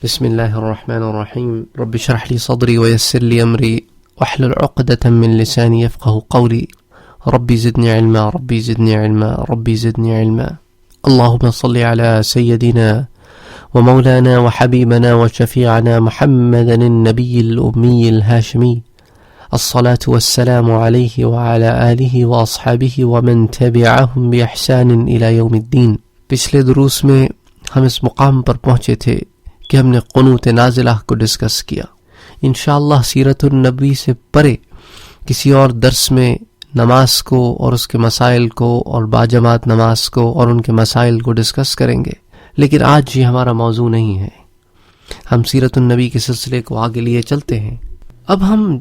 بسم اللہ الرحمن الرحیم رب اشرح لی صدری ویسر لی امری واحلل عقدۃ من لسانی یفقهوا قولی ربی زدنی علما ربی زدنی علما ربی زدنی علما اللهم صل على سيدنا ومولانا وحبيبنا وشفيعنا محمد النبي الأمي الهاشمي الصلاة والسلام عليه وعلى آله وأصحابه ومن تبعهم بإحسان إلى يوم الدين. پچھلے دروس میں ہم اس مقام پر پہنچے تھے کہ ہم نے قنوت نازلہ کو ڈسکس کیا. انشاءاللہ سیرت النبی سے پرے کسی اور درس میں نماز کو اور اس کے مسائل کو اور باجماعت نماز کو اور ان کے مسائل کو ڈسکس کریں گے، لیکن آج یہ ہمارا موضوع نہیں ہے. ہم سیرت النبی کے سلسلے کو آگے لیے چلتے ہیں. اب ہم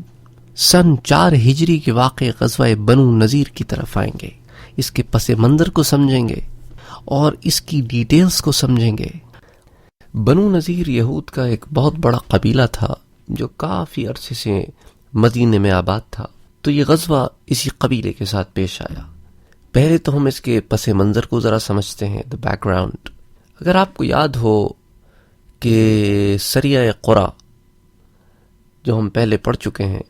سن 4 ہجری کے واقع غزوہ بنو نذیر کی طرف آئیں گے، اس کے پس منظر کو سمجھیں گے اور اس کی ڈیٹیلز کو سمجھیں گے. بنو نذیر یہود کا ایک بہت بڑا قبیلہ تھا جو کافی عرصے سے مدینے میں آباد تھا. تو یہ غزوہ اسی قبیلے کے ساتھ پیش آیا. پہلے تو ہم اس کے پس منظر کو ذرا سمجھتے ہیں، the background. اگر آپ کو یاد ہو کہ سریہ قرا جو ہم پہلے پڑھ چکے ہیں،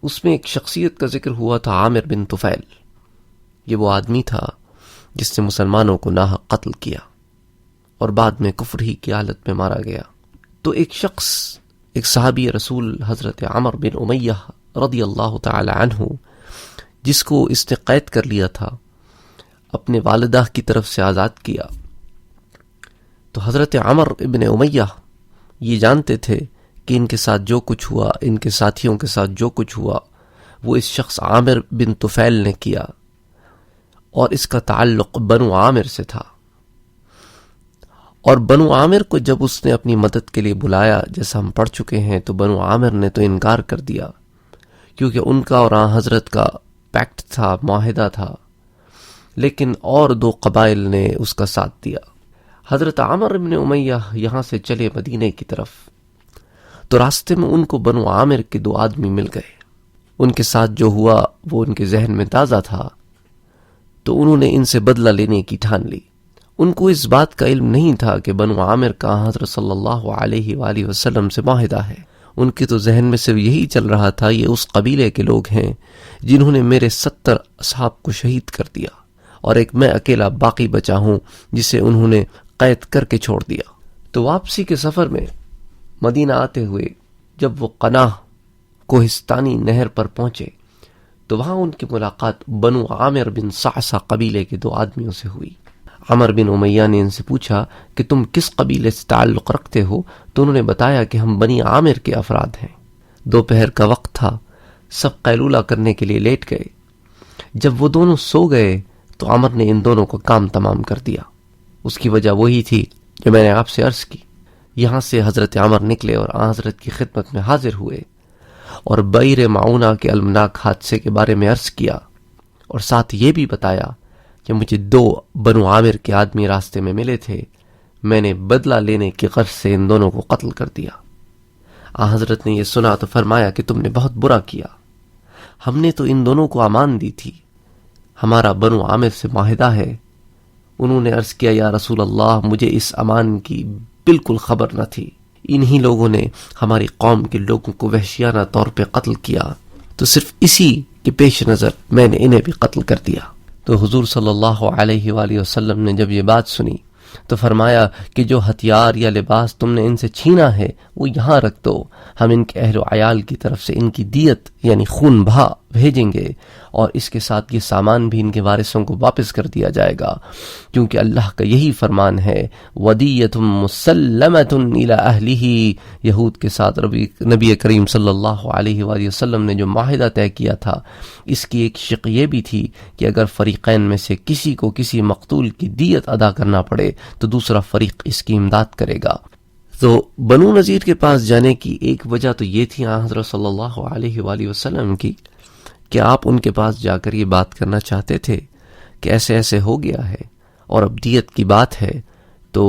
اس میں ایک شخصیت کا ذکر ہوا تھا، عامر بن طفیل. یہ وہ آدمی تھا جس نے مسلمانوں کو ناحق قتل کیا اور بعد میں کفر ہی کی حالت میں مارا گیا. تو ایک شخص، ایک صحابی رسول حضرت عمر بن امیہ رضی اللہ تعالی عنہ، جس کو اس نے قید کر لیا تھا، اپنے والدہ کی طرف سے آزاد کیا. تو حضرت عمر ابن امیہ یہ جانتے تھے کہ ان کے ساتھ جو کچھ ہوا، ان کے ساتھیوں کے ساتھ جو کچھ ہوا، وہ اس شخص عامر بن طفیل نے کیا، اور اس کا تعلق بنو عامر سے تھا. اور بنو عامر کو جب اس نے اپنی مدد کے لیے بلایا، جیسا ہم پڑھ چکے ہیں، تو بنو عامر نے تو انکار کر دیا، کیونکہ ان کا اور آن حضرت کا پیکٹ تھا، معاہدہ تھا. لیکن اور 2 قبائل نے اس کا ساتھ دیا. حضرت عمر ابن امیہ یہاں سے چلے مدینے کی طرف، تو راستے میں ان کو بنو عامر کے 2 آدمی مل گئے. ان کے ساتھ جو ہوا وہ ان کے ذہن میں تازہ تھا، تو انہوں نے ان سے بدلہ لینے کی ٹھان لی. ان کو اس بات کا علم نہیں تھا کہ بنو عامر کا حضرت صلی اللہ علیہ وآلہ وسلم سے معاہدہ ہے. ان کے تو ذہن میں صرف یہی چل رہا تھا، یہ اس قبیلے کے لوگ ہیں جنہوں نے میرے 70 اصحاب کو شہید کر دیا، اور ایک میں اکیلا باقی بچا ہوں جسے انہوں نے قید کر کے چھوڑ دیا. تو واپسی کے سفر میں مدینہ آتے ہوئے جب وہ قناہ کوہستانی نہر پر پہنچے، تو وہاں ان کی ملاقات بنو عامر بن صعصع قبیلے کے 2 آدمیوں سے ہوئی. عمر بن امیہ نے ان سے پوچھا کہ تم کس قبیلے سے تعلق رکھتے ہو؟ تو انہوں نے بتایا کہ ہم بنی عامر کے افراد ہیں. دوپہر کا وقت تھا، سب قیلولہ کرنے کے لیے لیٹ گئے. جب وہ دونوں سو گئے تو عمر نے ان دونوں کا کام تمام کر دیا. اس کی وجہ وہی تھی جو میں نے آپ سے عرض کی. یہاں سے حضرت عمر نکلے اور آن حضرت کی خدمت میں حاضر ہوئے، اور بئر معونہ کے المناک حادثے کے بارے میں عرض کیا، اور ساتھ یہ بھی بتایا کہ مجھے 2 بنو عامر کے آدمی راستے میں ملے تھے، میں نے بدلہ لینے کی غرض سے ان دونوں کو قتل کر دیا. آن حضرت نے یہ سنا تو فرمایا کہ تم نے بہت برا کیا، ہم نے تو ان دونوں کو امان دی تھی، ہمارا بنو عامر سے معاہدہ ہے. انہوں نے عرض کیا، یا رسول اللہ، مجھے اس امان کی بالکل خبر نہ تھی. انہی لوگوں نے ہماری قوم کے لوگوں کو وحشیانہ طور پہ قتل کیا، تو صرف اسی کے پیش نظر میں نے انہیں بھی قتل کر دیا. تو حضور صلی اللہ علیہ وآلہ وسلم نے جب یہ بات سنی تو فرمایا کہ جو ہتھیار یا لباس تم نے ان سے چھینا ہے وہ یہاں رکھ دو، ہم ان کے اہل و عیال کی طرف سے ان کی دیت یعنی خون بہا بھیجیں گے، اور اس کے ساتھ یہ سامان بھی ان کے وارثوں کو واپس کر دیا جائے گا، کیونکہ اللہ کا یہی فرمان ہے، وَدِيَّةٌ مُسَلَّمَةٌ إِلَىٰ أَهْلِهِ. یہود کے ساتھ نبی کریم صلی اللہ علیہ وآلہ وسلم نے جو معاہدہ طے کیا تھا، اس کی ایک شق یہ بھی تھی کہ اگر فریقین میں سے کسی کو کسی مقتول کی دیت ادا کرنا پڑے تو دوسرا فریق اس کی امداد کرے گا. تو بنو نذیر کے پاس جانے کی ایک وجہ تو یہ تھی حضرت صلی اللہ علیہ وآلہ وسلم کی کہ آپ ان کے پاس جا کر یہ بات کرنا چاہتے تھے کہ ایسے ایسے ہو گیا ہے اور اب دیت کی بات ہے، تو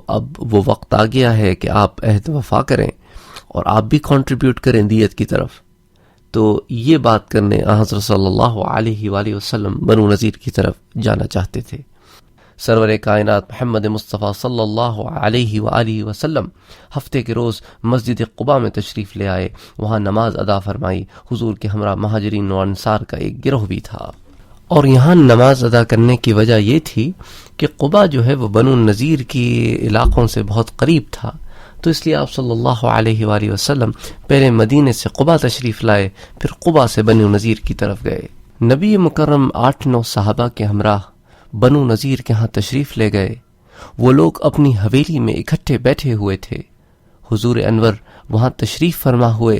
اب وہ وقت آ گیا ہے کہ آپ عہد وفا کریں اور آپ بھی کنٹریبیوٹ کریں دیت کی طرف. تو یہ بات کرنے حضرت صلی اللہ علیہ وآلہ وسلم بنو نذیر کی طرف جانا چاہتے تھے. سرور کائنات محمد مصطفیٰ صلی اللہ علیہ وآلہ وسلم ہفتے کے روز مسجد قباء میں تشریف لے آئے، وہاں نماز ادا فرمائی۔ حضور کے ہمراہ مہاجرین و انصار کا ایک گروہ بھی تھا، اور یہاں نماز ادا کرنے کی وجہ یہ تھی کہ قباء جو ہے وہ بنو نذیر کی علاقوں سے بہت قریب تھا، تو اس لیے آپ صلی اللہ علیہ وآلہ وسلم پہلے مدینے سے قباء تشریف لائے، پھر قباء سے بنو نذیر کی طرف گئے۔ نبی مکرم 8-9 صحابہ کے ہمراہ بنو نذیر کے ہاں تشریف لے گئے۔ وہ لوگ اپنی حویلی میں اکٹھے بیٹھے ہوئے تھے۔ حضور انور وہاں تشریف فرما ہوئے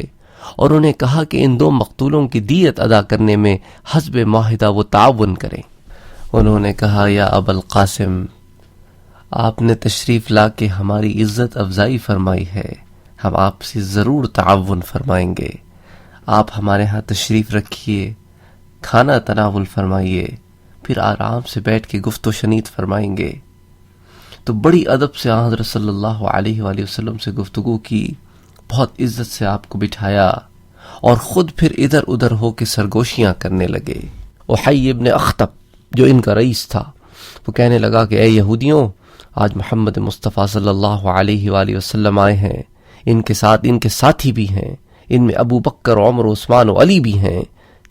اور انہیں کہا کہ ان 2 مقتولوں کی دیت ادا کرنے میں حسب معاہدہ وہ تعاون کریں۔ انہوں نے کہا یا ابا القاسم، آپ نے تشریف لا کے ہماری عزت افزائی فرمائی ہے، ہم آپ سے ضرور تعاون فرمائیں گے۔ آپ ہمارے ہاں تشریف رکھیے، کھانا تناول فرمائیے، پھر آرام سے بیٹھ کے گفت و شنید فرمائیں گے۔ تو بڑی ادب سے حضرت صلی اللہ علیہ وآلہ وسلم سے گفتگو کی، بہت عزت سے آپ کو بٹھایا اور خود پھر ادھر ادھر ہو کے سرگوشیاں کرنے لگے۔ احی ابن اخطب جو ان کا رئیس تھا، وہ کہنے لگا کہ اے یہودیوں، آج محمد مصطفیٰ صلی اللہ علیہ وآلہ وسلم آئے ہیں، ان کے ساتھ ان کے ساتھی بھی ہیں، ان میں ابو بکر، عمر، عثمان و علی بھی ہیں۔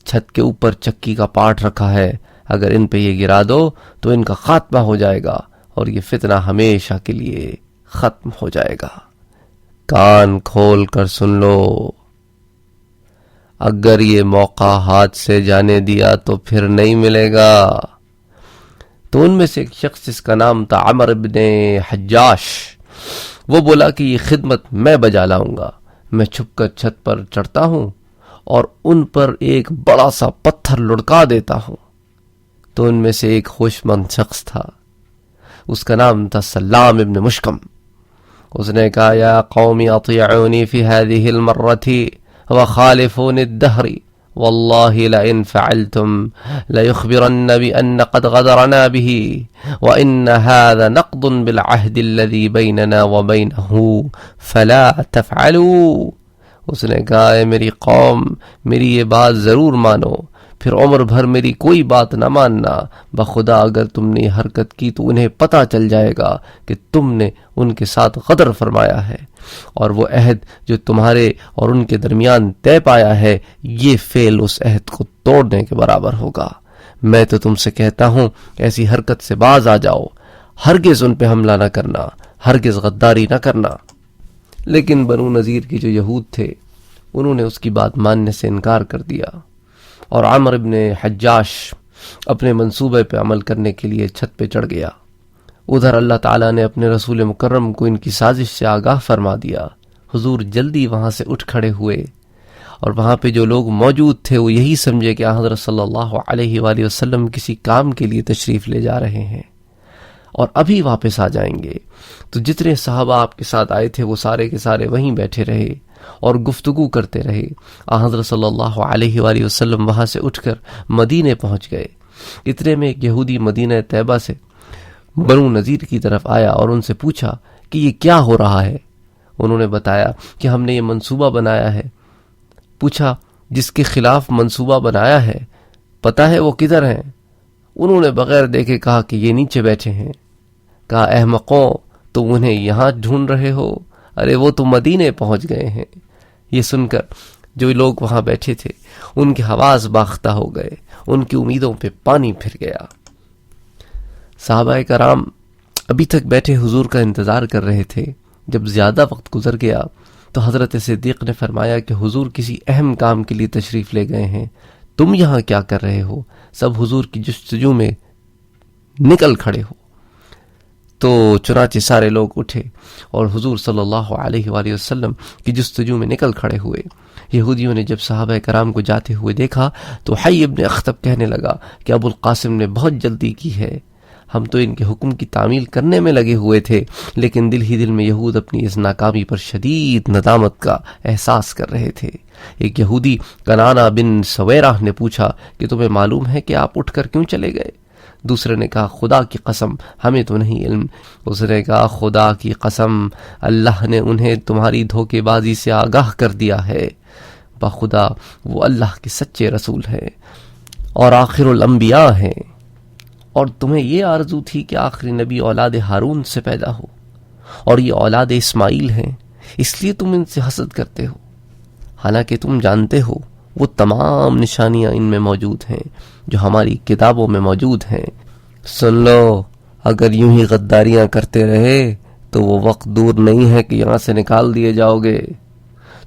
چھت کے اوپر چکی کا پاٹ رکھا ہے، اگر ان پہ یہ گرا دو تو ان کا خاتمہ ہو جائے گا اور یہ فتنہ ہمیشہ کے لیے ختم ہو جائے گا۔ کان کھول کر سن لو، اگر یہ موقع ہاتھ سے جانے دیا تو پھر نہیں ملے گا۔ تو ان میں سے ایک شخص جس کا نام تھا عمر بن حجاش، وہ بولا کہ یہ خدمت میں بجا لاؤں گا، میں چھپ کر چھت پر چڑھتا ہوں اور ان پر ایک بڑا سا پتھر لڑکا دیتا ہوں۔ تو ان میں سے ایک ہوش مند شخص تھا، اس کا نام تھا سلام ابن مشکم۔ اس نے کہا یا قومی اطیعونی فی هذه المرة وخالفون الدہر واللہ لئن فعلتم لیخبرن بأن قد غدرنا به وإن هذا نقض بالعہد الذي بیننا وبینہ فلا تفعلوا۔ اس نے کہا اے میری قوم، میری یہ بات ضرور مانو، پھر عمر بھر میری کوئی بات نہ ماننا، بخدا اگر تم نے یہ حرکت کی تو انہیں پتہ چل جائے گا کہ تم نے ان کے ساتھ غدر فرمایا ہے، اور وہ عہد جو تمہارے اور ان کے درمیان طے پایا ہے، یہ فعل اس عہد کو توڑنے کے برابر ہوگا۔ میں تو تم سے کہتا ہوں ایسی حرکت سے باز آ جاؤ، ہرگز ان پہ حملہ نہ کرنا، ہرگز غداری نہ کرنا۔ لیکن بنو نذیر کے جو یہود تھے، انہوں نے اس کی بات ماننے سے انکار کر دیا، اور عمر ابن حجاش اپنے منصوبے پہ عمل کرنے کے لیے چھت پہ چڑھ گیا۔ ادھر اللہ تعالیٰ نے اپنے رسول مکرم کو ان کی سازش سے آگاہ فرما دیا۔ حضور جلدی وہاں سے اٹھ کھڑے ہوئے، اور وہاں پہ جو لوگ موجود تھے وہ یہی سمجھے کہ حضرت صلی اللہ علیہ وآلہ وسلم کسی کام کے لیے تشریف لے جا رہے ہیں اور ابھی واپس آ جائیں گے۔ تو جتنے صحابہ آپ کے ساتھ آئے تھے وہ سارے کے سارے وہیں بیٹھے رہے اور گفتگو کرتے رہے۔ حضرت صلی اللہ علیہ وآلہ وسلم وہاں سے اٹھ کر مدینے پہنچ گئے۔ اتنے میں ایک یہودی مدینہ طیبہ سے بنو نذیر کی طرف آیا اور ان سے پوچھا کہ یہ کیا ہو رہا ہے۔ انہوں نے بتایا کہ ہم نے یہ منصوبہ بنایا ہے۔ پوچھا جس کے خلاف منصوبہ بنایا ہے پتہ ہے وہ کدھر ہیں؟ انہوں نے بغیر دیکھے کہا کہ یہ نیچے بیٹھے ہیں۔ کہا احمقوں، تم انہیں یہاں ڈھونڈ رہے ہو؟ ارے وہ تو مدینے پہنچ گئے ہیں۔ یہ سن کر جو لوگ وہاں بیٹھے تھے ان کے حواس باختہ ہو گئے، ان کی امیدوں پہ پانی پھر گیا۔ صحابہ کرام ابھی تک بیٹھے حضور کا انتظار کر رہے تھے۔ جب زیادہ وقت گزر گیا تو حضرت صدیق نے فرمایا کہ حضور کسی اہم کام کے لیے تشریف لے گئے ہیں، تم یہاں کیا کر رہے ہو؟ سب حضور کی جستجو میں نکل کھڑے ہو۔ تو چنانچہ سارے لوگ اٹھے اور حضور صلی اللہ علیہ وآلہ وسلم کی جستجو میں نکل کھڑے ہوئے۔ یہودیوں نے جب صحابہ کرام کو جاتے ہوئے دیکھا تو حی ابن اخطب کہنے لگا کہ ابو القاسم نے بہت جلدی کی ہے، ہم تو ان کے حکم کی تعمیل کرنے میں لگے ہوئے تھے، لیکن دل ہی دل میں یہود اپنی اس ناکامی پر شدید ندامت کا احساس کر رہے تھے۔ ایک یہودی کنانہ بن سویرہ نے پوچھا کہ تمہیں معلوم ہے کہ آپ اٹھ کر کیوں چلے گئے؟ دوسرے نے کہا خدا کی قسم ہمیں تو نہیں علم۔ اس نے کہا خدا کی قسم اللہ نے انہیں تمہاری دھوکے بازی سے آگاہ کر دیا ہے، بخدا وہ اللہ کے سچے رسول ہیں اور آخر الانبیاء ہیں، اور تمہیں یہ آرزو تھی کہ آخری نبی اولاد ہارون سے پیدا ہو، اور یہ اولاد اسماعیل ہیں، اس لیے تم ان سے حسد کرتے ہو، حالانکہ تم جانتے ہو وہ تمام نشانیاں ان میں موجود ہیں جو ہماری کتابوں میں موجود ہیں۔ سن لو، اگر یوں ہی غداریاں کرتے رہے تو وہ وقت دور نہیں ہے کہ یہاں سے نکال دیے جاؤ گے،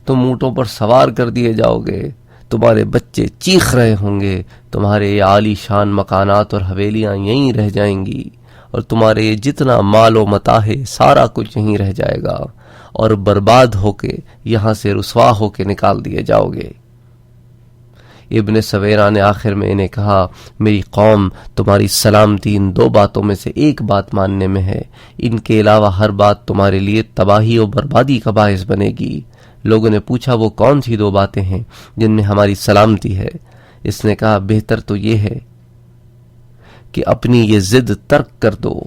تم اونٹوں پر سوار کر دیے جاؤ گے، تمہارے بچے چیخ رہے ہوں گے، تمہارے یہ عالی شان مکانات اور حویلیاں یہیں رہ جائیں گی، اور تمہارے یہ جتنا مال و متاع ہے سارا کچھ یہیں رہ جائے گا، اور برباد ہو کے یہاں سے رسوا ہو کے نکال دیے جاؤ گے۔ ابن سویرہ نے آخر میں انہیں کہا، میری قوم تمہاری سلامتی ان دو باتوں میں سے ایک بات ماننے میں ہے، ان کے علاوہ ہر بات تمہارے لیے تباہی و بربادی کا باعث بنے گی۔ لوگوں نے پوچھا وہ کون سی دو باتیں ہیں جن میں ہماری سلامتی ہے؟ اس نے کہا بہتر تو یہ ہے کہ اپنی یہ ضد ترک کر دو،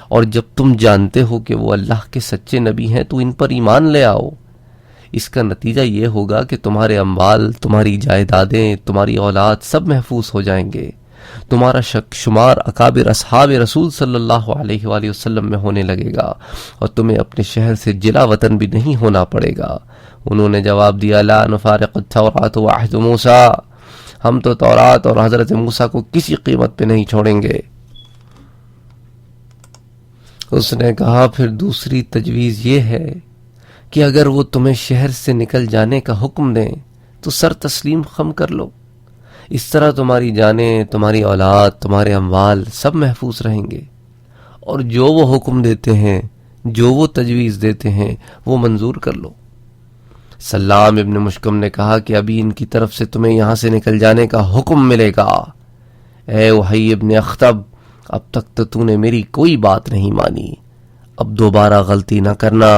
اور جب تم جانتے ہو کہ وہ اللہ کے سچے نبی ہیں تو ان پر ایمان لے آؤ۔ اس کا نتیجہ یہ ہوگا کہ تمہارے اموال، تمہاری جائیدادیں، تمہاری اولاد سب محفوظ ہو جائیں گے، تمہارا شمار اکابر اصحاب رسول صلی اللہ علیہ وآلہ وسلم میں ہونے لگے گا، اور تمہیں اپنے شہر سے جلا وطن بھی نہیں ہونا پڑے گا۔ انہوں نے جواب دیا، لا نفارق التوراۃ وعہد موسیٰ، ہم تو تورات اور حضرت موسیٰ کو کسی قیمت پہ نہیں چھوڑیں گے۔ اس نے کہا پھر دوسری تجویز یہ ہے کہ اگر وہ تمہیں شہر سے نکل جانے کا حکم دیں تو سر تسلیم خم کر لو، اس طرح تمہاری جانیں، تمہاری اولاد، تمہارے اموال سب محفوظ رہیں گے، اور جو وہ حکم دیتے ہیں، جو وہ تجویز دیتے ہیں وہ منظور کر لو۔ سلام ابن مشکم نے کہا کہ ابھی ان کی طرف سے تمہیں یہاں سے نکل جانے کا حکم ملے گا۔ اے وحی ابن اخطب، اب تک تو نے میری کوئی بات نہیں مانی، اب دوبارہ غلطی نہ کرنا،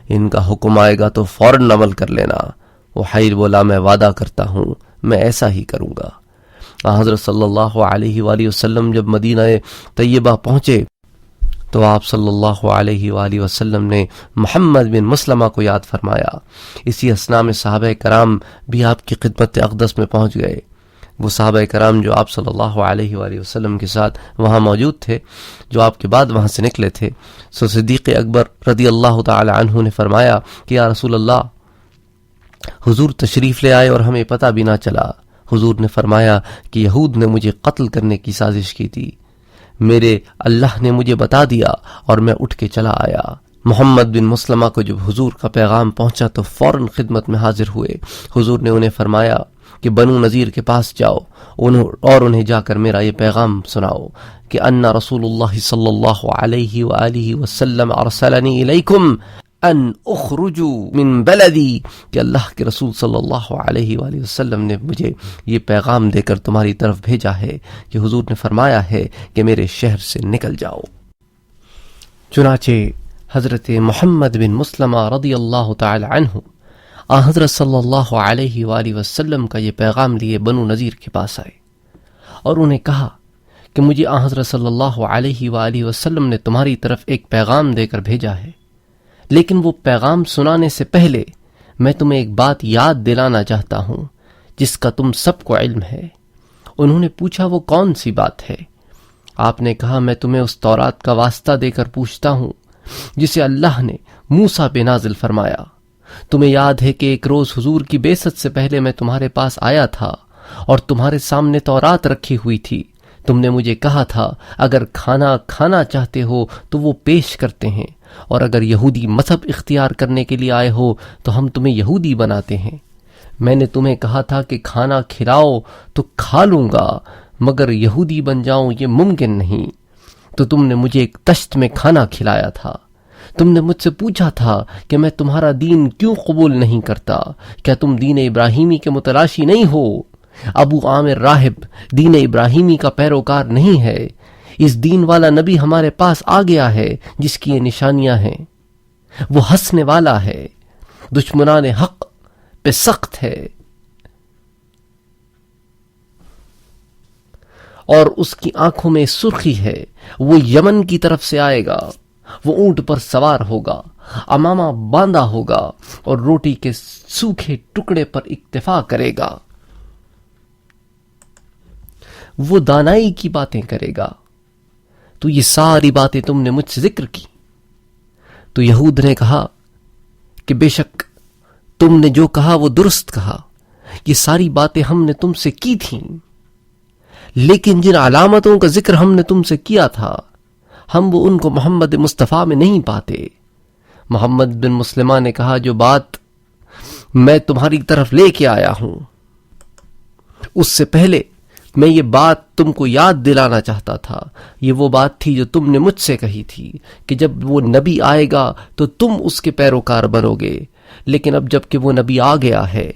ان کا حکم آئے گا تو فوراً عمل کر لینا۔ وحی بولا میں وعدہ کرتا ہوں میں ایسا ہی کروں گا۔ حضرت صلی اللہ علیہ وآلہ وسلم جب مدینہ طیبہ پہنچے تو آپ صلی اللہ علیہ وآلہ وسلم نے محمد بن مسلمہ کو یاد فرمایا۔ اسی اثناء میں صحابہ کرام بھی آپ کی خدمت اقدس میں پہنچ گئے۔ وہ صحابہ کرام جو آپ صلی اللہ علیہ وآلہ وسلم کے ساتھ وہاں موجود تھے، جو آپ کے بعد وہاں سے نکلے تھے، سو صدیق اکبر رضی اللہ تعالی عنہ نے فرمایا کہ یا رسول اللہ، حضور تشریف لے آئے اور ہمیں پتہ بھی نہ چلا۔ حضور نے فرمایا کہ یہود نے مجھے قتل کرنے کی سازش کی تھی، میرے اللہ نے مجھے بتا دیا اور میں اٹھ کے چلا آیا۔ محمد بن مسلمہ کو جب حضور کا پیغام پہنچا تو فوراً خدمت میں حاضر ہوئے۔ حضور نے انہیں فرمایا کہ بنو نذیر کے پاس جاؤ اور انہیں جا کر میرا یہ پیغام سناؤ کہ ان رسول اللہ صلی اللہ علیہ وآلہ وسلم ارسلنی الیکم ان اخرجوا من بلدی، کہ اللہ کے رسول صلی اللہ علیہ وآلہ وسلم نے مجھے یہ پیغام دے کر تمہاری طرف بھیجا ہے کہ حضور نے فرمایا ہے کہ میرے شہر سے نکل جاؤ۔ چنانچہ حضرت محمد بن مسلمہ رضی اللہ تعالی عنہ حضرت صلی اللہ علیہ وآلہ وسلم کا یہ پیغام لیے بنو نذیر کے پاس آئے اور انہیں کہا کہ مجھے حضرت صلی اللہ علیہ وآلہ وسلم نے تمہاری طرف ایک پیغام دے کر بھیجا ہے، لیکن وہ پیغام سنانے سے پہلے میں تمہیں ایک بات یاد دلانا چاہتا ہوں جس کا تم سب کو علم ہے۔ انہوں نے پوچھا وہ کون سی بات ہے؟ آپ نے کہا میں تمہیں اس تورات کا واسطہ دے کر پوچھتا ہوں جسے اللہ نے موسیٰ پہ نازل فرمایا۔ تمہیں یاد ہے کہ ایک روز حضور کی بعثت سے پہلے میں تمہارے پاس آیا تھا اور تمہارے سامنے تورات رکھی ہوئی تھی۔ تم نے مجھے کہا تھا اگر کھانا کھانا چاہتے ہو تو وہ پیش کرتے ہیں، اور اگر یہودی مذہب اختیار کرنے کے لیے آئے ہو تو ہم تمہیں یہودی بناتے ہیں۔ میں نے تمہیں کہا تھا کہ کھانا کھلاؤ تو کھا لوں گا، مگر یہودی بن جاؤں یہ ممکن نہیں۔ تو تم نے مجھے ایک تشت میں کھانا کھلایا تھا۔ تم نے مجھ سے پوچھا تھا کہ میں تمہارا دین کیوں قبول نہیں کرتا، کیا تم دین ابراہیمی کے متلاشی نہیں ہو؟ ابو عامر راہب دین ابراہیمی کا پیروکار نہیں ہے۔ اس دین والا نبی ہمارے پاس آ گیا ہے جس کی یہ نشانیاں ہیں۔ وہ ہنسنے والا ہے، دشمنان حق پہ سخت ہے، اور اس کی آنکھوں میں سرخی ہے۔ وہ یمن کی طرف سے آئے گا، وہ اونٹ پر سوار ہوگا، امامہ باندھا ہوگا اور روٹی کے سوکھے ٹکڑے پر اکتفا کرے گا۔ وہ دانائی کی باتیں کرے گا تو یہ ساری باتیں تم نے مجھ سے ذکر کی؟ تو یہود نے کہا کہ بے شک تم نے جو کہا وہ درست کہا، یہ ساری باتیں ہم نے تم سے کی تھیں، لیکن جن علامتوں کا ذکر ہم نے تم سے کیا تھا ہم وہ ان کو محمد مصطفیٰ میں نہیں پاتے۔ محمد بن مسلمہ نے کہا جو بات میں تمہاری طرف لے کے آیا ہوں اس سے پہلے میں یہ بات تم کو یاد دلانا چاہتا تھا، یہ وہ بات تھی جو تم نے مجھ سے کہی تھی کہ جب وہ نبی آئے گا تو تم اس کے پیروکار بنو گے، لیکن اب جب کہ وہ نبی آ گیا ہے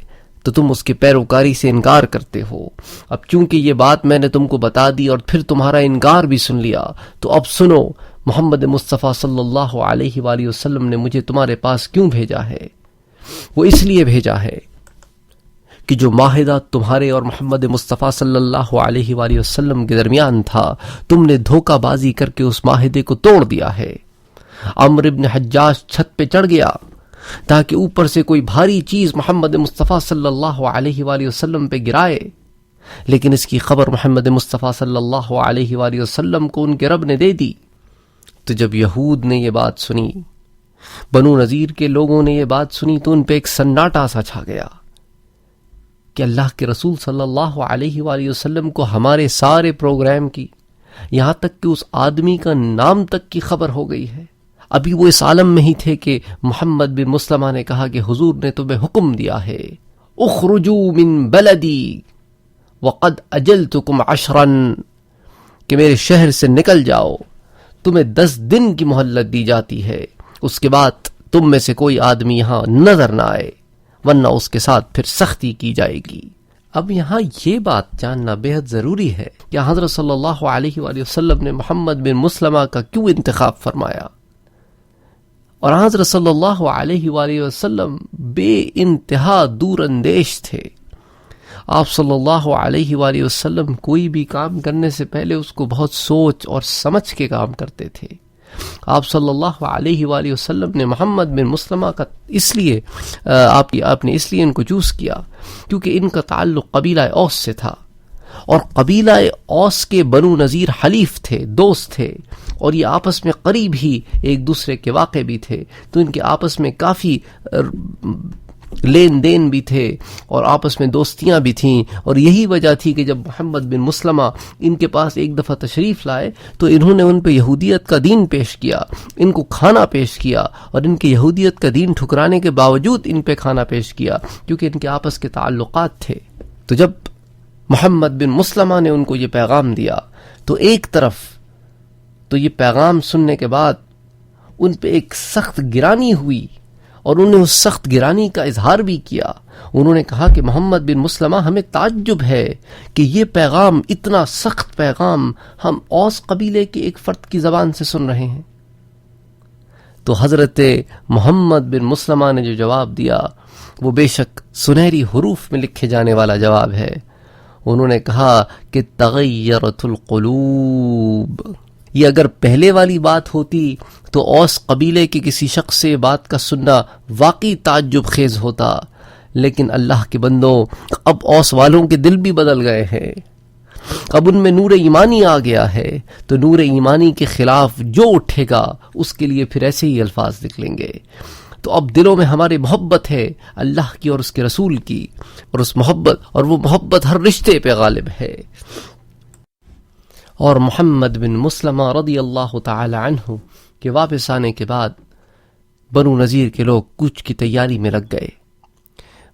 تو تم اس کے پیروکاری سے انکار کرتے ہو۔ اب چونکہ یہ بات میں نے تم کو بتا دی اور پھر تمہارا انکار بھی سن لیا، تو اب سنو محمد مصطفیٰ صلی اللہ علیہ وآلہ وسلم نے مجھے تمہارے پاس کیوں بھیجا ہے۔ وہ اس لیے بھیجا ہے کہ جو معاہدہ تمہارے اور محمد مصطفیٰ صلی اللہ علیہ وآلہ وسلم کے درمیان تھا تم نے دھوکہ بازی کر کے اس معاہدے کو توڑ دیا ہے۔ عمرو بن حجاج چھت پہ چڑھ گیا تاکہ اوپر سے کوئی بھاری چیز محمد مصطفیٰ صلی اللہ علیہ وآلہ وسلم پہ گرائے، لیکن اس کی خبر محمد مصطفیٰ صلی اللہ علیہ وآلہ وسلم کو ان کے رب نے دے دی۔ تو جب یہود نے یہ بات سنی، بنو نذیر کے لوگوں نے یہ بات سنی، تو ان پہ ایک سناٹا سا چھا گیا کہ اللہ کے رسول صلی اللہ علیہ وآلہ وسلم کو ہمارے سارے پروگرام کی، یہاں تک کہ اس آدمی کا نام تک کی خبر ہو گئی ہے۔ ابھی وہ اس عالم میں ہی تھے کہ محمد بن مسلمہ نے کہا کہ حضور نے تمہیں حکم دیا ہے اخرجوا من بلدی وقد اجلتکم 10 کہ میرے شہر سے نکل جاؤ، تمہیں 10 دن کی مہلت دی جاتی ہے، اس کے بعد تم میں سے کوئی آدمی یہاں نظر نہ آئے ورنہ اس کے ساتھ پھر سختی کی جائے گی۔ اب یہاں یہ بات جاننا بے حد ضروری ہے کہ حضرت صلی اللہ علیہ وآلہ وسلم نے محمد بن مسلمہ کا کیوں انتخاب فرمایا، اور حضرت صلی اللہ علیہ وآلہ وسلم بے انتہا دور اندیش تھے۔ آپ صلی اللہ علیہ وآلہ وسلم کوئی بھی کام کرنے سے پہلے اس کو بہت سوچ اور سمجھ کے کام کرتے تھے۔ آپ صلی اللہ علیہ وآلہ وسلم نے محمد بن مسلمہ کا اس لیے آپ نے اس لیے ان کو چوز کیا کیونکہ ان کا تعلق قبیلہ اوس سے تھا، اور قبیلہ اوس کے بنو نذیر حلیف تھے، دوست تھے، اور یہ آپس میں قریب ہی ایک دوسرے کے واقع بھی تھے، تو ان کے آپس میں کافی لین دین بھی تھے اور آپس میں دوستیاں بھی تھیں، اور یہی وجہ تھی کہ جب محمد بن مسلمہ ان کے پاس ایک دفعہ تشریف لائے تو انہوں نے ان پہ یہودیت کا دین پیش کیا، ان کو کھانا پیش کیا، اور ان کے یہودیت کا دین ٹھکرانے کے باوجود ان پہ کھانا پیش کیا کیونکہ ان کے آپس کے تعلقات تھے۔ تو جب محمد بن مسلمہ نے ان کو یہ پیغام دیا تو ایک طرف تو یہ پیغام سننے کے بعد ان پہ ایک سخت گرانی ہوئی، اور انہوں نے اس سخت گرانی کا اظہار بھی کیا۔ انہوں نے کہا کہ محمد بن مسلمہ ہمیں تعجب ہے کہ یہ پیغام، اتنا سخت پیغام ہم اوس قبیلے کے ایک فرد کی زبان سے سن رہے ہیں۔ تو حضرت محمد بن مسلمہ نے جو جواب دیا وہ بے شک سنہری حروف میں لکھے جانے والا جواب ہے۔ انہوں نے کہا کہ تغیرت القلوب۔ یہ اگر پہلے والی بات ہوتی تو اوس قبیلے کے کسی شخص سے بات کا سننا واقعی تعجب خیز ہوتا، لیکن اللہ کے بندوں اب اوس والوں کے دل بھی بدل گئے ہیں، اب ان میں نور ایمانی آ گیا ہے، تو نور ایمانی کے خلاف جو اٹھے گا اس کے لیے پھر ایسے ہی الفاظ نکلیں گے۔ تو اب دلوں میں ہماری محبت ہے اللہ کی اور اس کے رسول کی، اور وہ محبت ہر رشتے پہ غالب ہے۔ اور محمد بن مسلمہ رضی اللہ تعالی عنہ کے واپس آنے کے بعد بنو نذیر کے لوگ کوچ کی تیاری میں لگ گئے۔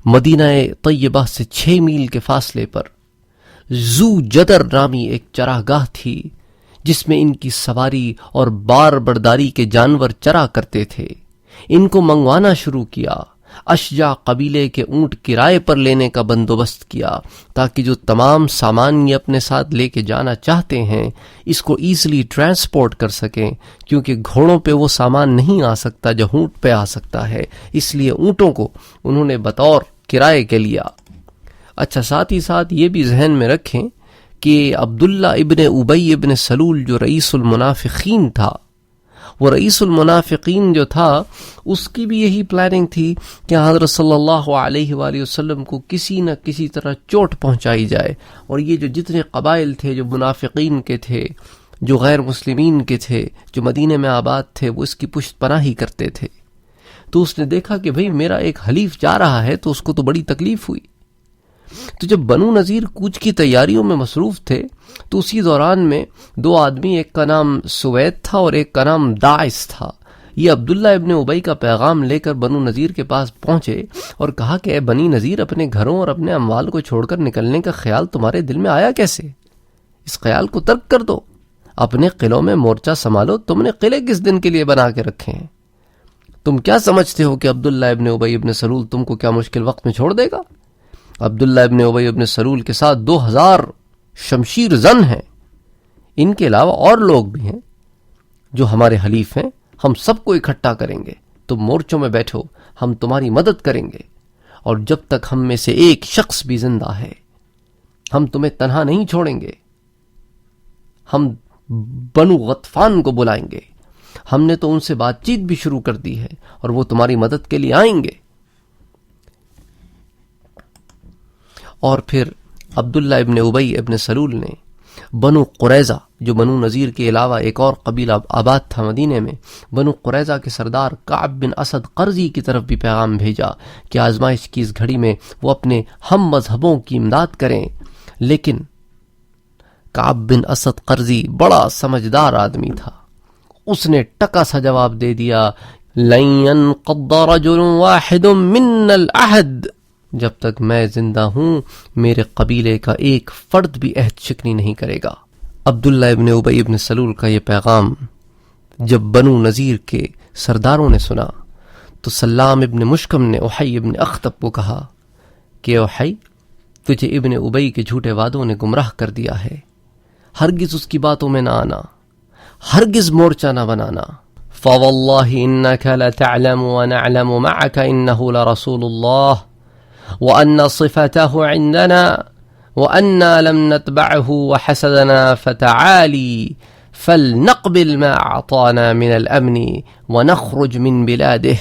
مدینہ طیبہ سے 6 میل کے فاصلے پر زو جدر نامی ایک چراگاہ تھی جس میں ان کی سواری اور بار برداری کے جانور چرا کرتے تھے۔ ان کو منگوانا شروع کیا، اشجع قبیلے کے اونٹ کرائے پر لینے کا بندوبست کیا تاکہ جو تمام سامان یہ اپنے ساتھ لے کے جانا چاہتے ہیں اس کو ایزلی ٹرانسپورٹ کر سکیں، کیونکہ گھوڑوں پہ وہ سامان نہیں آ سکتا جو اونٹ پہ آ سکتا ہے، اس لیے اونٹوں کو انہوں نے بطور کرائے کے لیا۔ اچھا، ساتھ ہی ساتھ یہ بھی ذہن میں رکھیں کہ عبداللہ ابن ابی ابن سلول جو رئیس المنافقین تھا، وہ رئیس المنافقین جو تھا اس کی بھی یہی پلاننگ تھی کہ حضرت صلی اللہ علیہ وآلہ وسلم کو کسی نہ کسی طرح چوٹ پہنچائی جائے، اور یہ جو جتنے قبائل تھے جو منافقین کے تھے، جو غیر مسلمین کے تھے، جو مدینے میں آباد تھے، وہ اس کی پشت پناہی کرتے تھے۔ تو اس نے دیکھا کہ بھئی میرا ایک حلیف جا رہا ہے، تو اس کو تو بڑی تکلیف ہوئی۔ تو جب بنو نذیر کوچ کی تیاریوں میں مصروف تھے تو اسی دوران میں دو آدمی، ایک کا نام سوید تھا اور ایک کا نام داعث تھا، یہ عبداللہ ابن ابی کا پیغام لے کر بنو نذیر کے پاس پہنچے اور کہا کہ اے بنی نذیر، اپنے گھروں اور اپنے اموال کو چھوڑ کر نکلنے کا خیال تمہارے دل میں آیا کیسے؟ اس خیال کو ترک کر دو، اپنے قلعوں میں مورچہ سنبھالو۔ تم نے قلعے کس دن کے لیے بنا کے رکھے ہیں؟ تم کیا سمجھتے ہو کہ عبداللہ ابن ابی ابن سلول تم کو کیا مشکل وقت میں چھوڑ دے گا؟ عبداللہ ابن ابی ابن سلول کے ساتھ 2000 شمشیر زن ہیں، ان کے علاوہ اور لوگ بھی ہیں جو ہمارے حلیف ہیں، ہم سب کو اکٹھا کریں گے، تم مورچوں میں بیٹھو، ہم تمہاری مدد کریں گے، اور جب تک ہم میں سے ایک شخص بھی زندہ ہے ہم تمہیں تنہا نہیں چھوڑیں گے۔ ہم بنو غطفان کو بلائیں گے، ہم نے تو ان سے بات چیت بھی شروع کر دی ہے اور وہ تمہاری مدد کے لیے آئیں گے۔ اور پھر عبداللہ ابن ابی ابن سلول نے بنو قریظہ، جو بنو نذیر کے علاوہ ایک اور قبیلہ آباد تھا مدینے میں، بنو قریظہ کے سردار کعب بن اسد قرظی کی طرف بھی پیغام بھیجا کہ آزمائش کی اس گھڑی میں وہ اپنے ہم مذہبوں کی امداد کریں۔ لیکن کعب بن اسد قرظی بڑا سمجھدار آدمی تھا، اس نے ٹکا سا جواب دے دیا، لن ينقض رجل واحد من العہد، جب تک میں زندہ ہوں میرے قبیلے کا ایک فرد بھی عہد شکنی نہیں کرے گا۔ عبداللہ ابن ابی ابن سلول کا یہ پیغام جب بنو نذیر کے سرداروں نے سنا تو سلام ابن مشکم نے احی ابن اخطب کو کہا کہ احی، تجھے ابن ابی کے جھوٹے وعدوں نے گمراہ کر دیا ہے، ہرگز اس کی باتوں میں نہ آنا، ہرگز مورچہ نہ بنانا۔ فواللہ انک لتعلم ونعلم معک انہ لرسول اللہ وأن صفته عندنا وأنا لم نتبعه وحسدنا فتعالي فلنقبل ما أعطانا من الأمن ونخرج من بلاده۔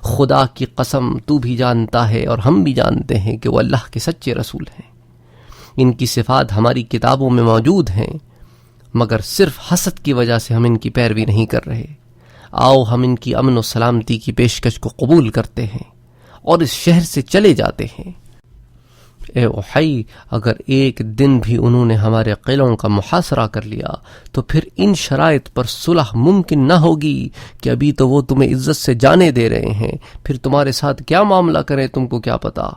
خدا کی قسم، تو بھی جانتا ہے اور ہم بھی جانتے ہیں کہ وہ اللہ کے سچے رسول ہیں، ان کی صفات ہماری کتابوں میں موجود ہیں، مگر صرف حسد کی وجہ سے ہم ان کی پیروی نہیں کر رہے۔ آؤ ہم ان کی امن و سلامتی کی پیشکش کو قبول کرتے ہیں اور اس شہر سے چلے جاتے ہیں۔ اے احی، اگر ایک دن بھی انہوں نے ہمارے قلعوں کا محاصرہ کر لیا تو پھر ان شرائط پر صلح ممکن نہ ہوگی کہ ابھی تو وہ تمہیں عزت سے جانے دے رہے ہیں، پھر تمہارے ساتھ کیا معاملہ کریں تم کو کیا پتا۔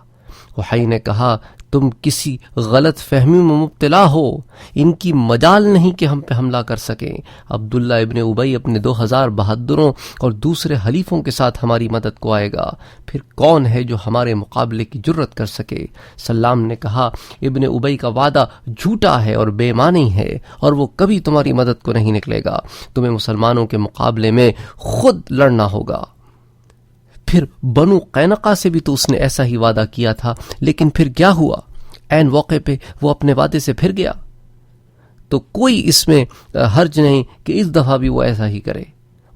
احی نے کہا، تم کسی غلط فہمی میں مبتلا ہو، ان کی مجال نہیں کہ ہم پہ حملہ کر سکیں۔ عبداللہ ابن ابی اپنے 2000 بہادروں اور دوسرے حلیفوں کے ساتھ ہماری مدد کو آئے گا، پھر کون ہے جو ہمارے مقابلے کی جرت کر سکے؟ سلام نے کہا، ابن ابی کا وعدہ جھوٹا ہے اور بے معنی ہے اور وہ کبھی تمہاری مدد کو نہیں نکلے گا، تمہیں مسلمانوں کے مقابلے میں خود لڑنا ہوگا۔ پھر بنو قینقاع سے بھی تو اس نے ایسا ہی وعدہ کیا تھا، لیکن پھر کیا ہوا؟ عین موقع پہ وہ اپنے وعدے سے پھر گیا۔ تو کوئی اس میں حرج نہیں کہ اس دفعہ بھی وہ ایسا ہی کرے،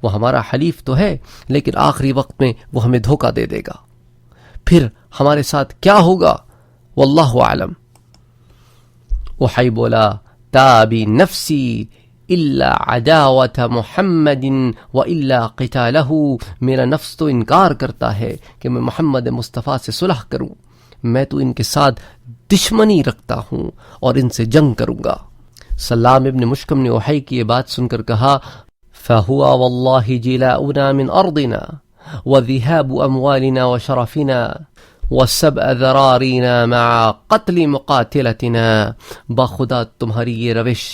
وہ ہمارا حلیف تو ہے لیکن آخری وقت میں وہ ہمیں دھوکہ دے دے گا، پھر ہمارے ساتھ کیا ہوگا واللہ اعلم۔ وحی بولا، تابی نفسی الا عداوت محمد و الا قتالہ، میرا نفس تو انکار کرتا ہے کہ میں محمد مصطفیٰ سے صلح کروں، میں تو ان کے ساتھ دشمنی رکھتا ہوں اور ان سے جنگ کروں گا۔ سلام ابن مشکم نے وحی کی یہ بات سن کر کہا، فَهُوَ وَاللَّهِ جِلَاؤُنَا مِنْ أَرْضِنَا وَذِهَابُ أَمْوَالِنَا وَشَرَفِنَا وَسَبْعَ ذَرَارِينَا مَعَ قَتْلِ مُقَاتِلَتِنَا، بخدا تمہاری یہ روش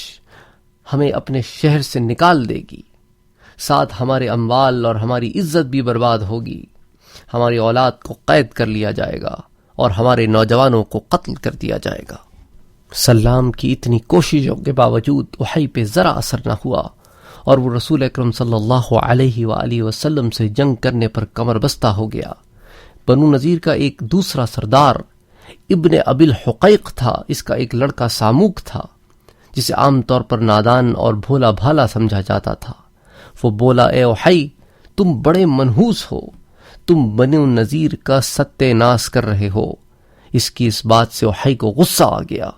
ہمیں اپنے شہر سے نکال دے گی، ساتھ ہمارے اموال اور ہماری عزت بھی برباد ہوگی، ہماری اولاد کو قید کر لیا جائے گا اور ہمارے نوجوانوں کو قتل کر دیا جائے گا۔ سلام کی اتنی کوششوں کے باوجود وحی پہ ذرا اثر نہ ہوا اور وہ رسول اکرم صلی اللہ علیہ وآلہ وسلم سے جنگ کرنے پر کمر بستہ ہو گیا۔ بنو نذیر کا ایک دوسرا سردار ابن ابی الحقیق تھا، اس کا ایک لڑکا ساموک تھا جسے عام طور پر نادان اور بھولا بھالا سمجھا جاتا تھا۔ وہ بولا، اے وحی، تم بڑے منحوس ہو، تم بنو نذیر کا ستیہ ناش کر رہے ہو۔ اس کی اس بات سے وحی کو غصہ آ گیا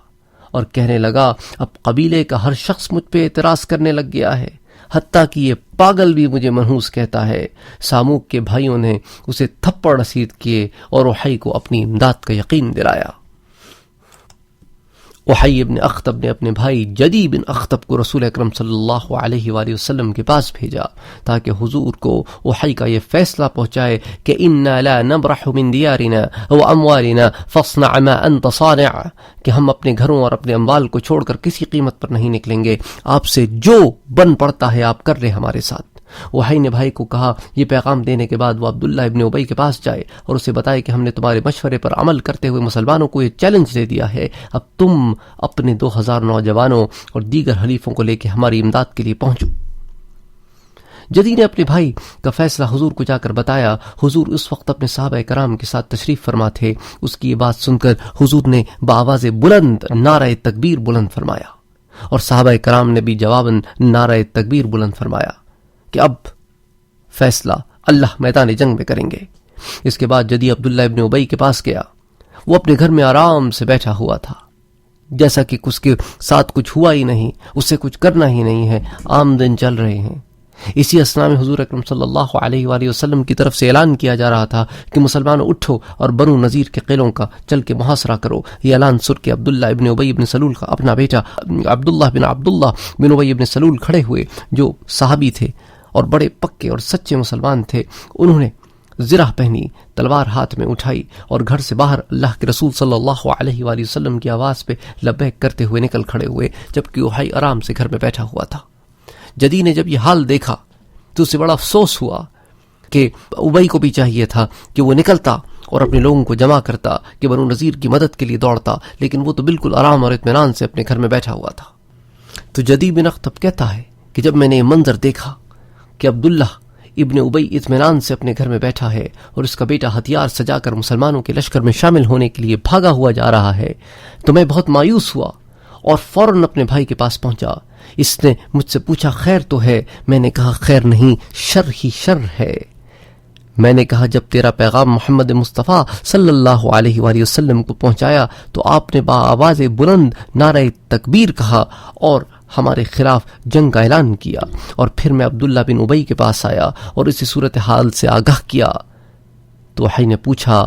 اور کہنے لگا اب قبیلے کا ہر شخص مجھ پہ اعتراض کرنے لگ گیا ہے، حتیٰ کہ یہ پاگل بھی مجھے منحوس کہتا ہے۔ ساموک کے بھائیوں نے اسے تھپڑ رسید کیے اور وحی کو اپنی امداد کا یقین دلایا۔ وحی ابن اخطب نے اپنے بھائی جدی بن اخطب کو رسول اکرم صلی اللہ علیہ وآلہ وسلم کے پاس بھیجا تاکہ حضور کو وحی کا یہ فیصلہ پہنچائے کہ انا لا نبرح من دیارنا واموالنا فاصنع ما انت صانع، کہ ہم اپنے گھروں اور اپنے اموال کو چھوڑ کر کسی قیمت پر نہیں نکلیں گے، آپ سے جو بن پڑتا ہے آپ کر لیں ہمارے ساتھ۔ وحی نے بھائی کو کہا، یہ پیغام دینے کے بعد وہ عبداللہ ابن ابی کے پاس جائے اور اسے بتائے کہ ہم نے تمہارے مشورے پر عمل کرتے ہوئے مسلمانوں کو یہ چیلنج دے دیا ہے، اب تم اپنے 2000 نوجوانوں اور دیگر حلیفوں کو لے کے ہماری امداد کے لیے پہنچو۔ جدی نے اپنے بھائی کا فیصلہ حضور کو جا کر بتایا۔ حضور اس وقت اپنے صحابہ کرام کے ساتھ تشریف فرما تھے۔ اس کی یہ بات سن کر حضور نے بآواز بلند نعرہ تکبیر بلند فرمایا اور صحابہ کرام نے بھی جواباً نعرہ تکبیر بلند فرمایا کہ اب فیصلہ اللہ میدان جنگ میں کریں گے۔ اس کے بعد جدی عبداللہ ابن ابی کے پاس گیا۔ وہ اپنے گھر میں آرام سے بیٹھا ہوا تھا، جیسا کہ اس کے ساتھ کچھ ہوا ہی نہیں، اسے کچھ کرنا ہی نہیں ہے، عام دن چل رہے ہیں۔ اسی اسنا میں حضور اکرم صلی اللہ علیہ وآلہ وسلم کی طرف سے اعلان کیا جا رہا تھا کہ مسلمانوں اٹھو اور بنو نذیر کے قلعوں کا چل کے محاصرہ کرو۔ یہ اعلان سن کے عبداللہ ابن ابی بن سلول کا اپنا بیٹا عبداللہ بن ابی بن سلول کھڑے ہوئے، جو صحابی تھے اور بڑے پکے اور سچے مسلمان تھے۔ انہوں نے زرہ پہنی، تلوار ہاتھ میں اٹھائی اور گھر سے باہر اللہ کے رسول صلی اللہ علیہ وآلہ وسلم کی آواز پہ لبیک کرتے ہوئے نکل کھڑے ہوئے، جبکہ وحی آرام سے گھر میں بیٹھا ہوا تھا۔ جدی نے جب یہ حال دیکھا تو اسے بڑا افسوس ہوا کہ ابی کو بھی چاہیے تھا کہ وہ نکلتا اور اپنے لوگوں کو جمع کرتا، کہ بنو نذیر کی مدد کے لیے دوڑتا، لیکن وہ تو بالکل آرام اور اطمینان سے اپنے گھر میں بیٹھا ہوا تھا۔ تو جدی بن اخطب کہتا ہے کہ جب میں نے یہ منظر دیکھا کہ عبداللہ ابن ابی اطمینان سے اپنے گھر میں بیٹھا ہے اور اس کا بیٹا ہتھیار سجا کر مسلمانوں کے لشکر میں شامل ہونے کے لیے بھاگا ہوا جا رہا ہے، تو میں بہت مایوس ہوا اور فوراً اپنے بھائی کے پاس پہنچا۔ اس نے مجھ سے پوچھا خیر تو ہے؟ میں نے کہا خیر نہیں، شر ہی شر ہے۔ میں نے کہا جب تیرا پیغام محمد مصطفیٰ صلی اللہ علیہ وآلہ وسلم کو پہنچایا تو آپ نے بآواز بلند نعرہ تکبیر کہا اور ہمارے خلاف جنگ کا اعلان کیا، اور پھر میں عبداللہ بن ابی کے پاس آیا اور اسی صورتحال سے آگاہ کیا۔ تو وحی نے پوچھا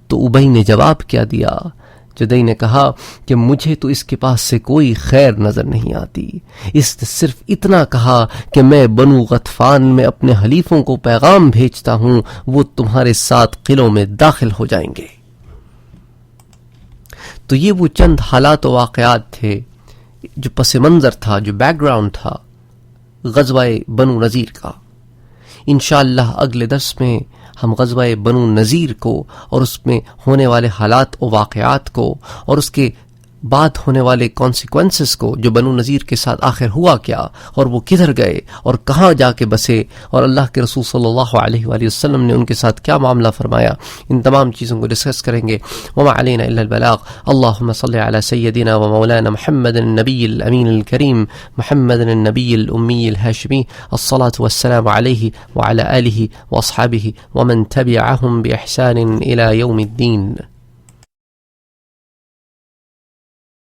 تو ابی نے جواب کیا دیا؟ جدی نے کہا کہ مجھے تو اس کے پاس سے کوئی خیر نظر نہیں آتی، اس نے صرف اتنا کہا کہ میں بنو غطفان میں اپنے حلیفوں کو پیغام بھیجتا ہوں، وہ تمہارے ساتھ قلعوں میں داخل ہو جائیں گے۔ تو یہ وہ چند حالات و واقعات تھے جو پس منظر تھا، جو بیک گراؤنڈ تھا غزوہ بنو نذیر کا۔ انشاءاللہ اگلے درس میں ہم غزوہ بنو نذیر کو اور اس میں ہونے والے حالات و واقعات کو اور اس کے بعد ہونے والے کانسیکوینسز کو، جو بنو نذیر کے ساتھ آخر ہوا کیا اور وہ کدھر گئے اور کہاں جا کے بسے اور اللہ کے رسول صلی اللہ علیہ وآلہ وسلم نے ان کے ساتھ کیا معاملہ فرمایا، ان تمام چیزوں کو ڈسکس کریں گے۔ وما علینا الا البلاغ۔ اللهم صل على سيدنا ومولانا محمد النبي الامين الكريم محمد النبي الامي الهاشمي، الصلاة والسلام عليه وعلى آله واصحابه ومن تبعهم باحسان الى يوم الدين۔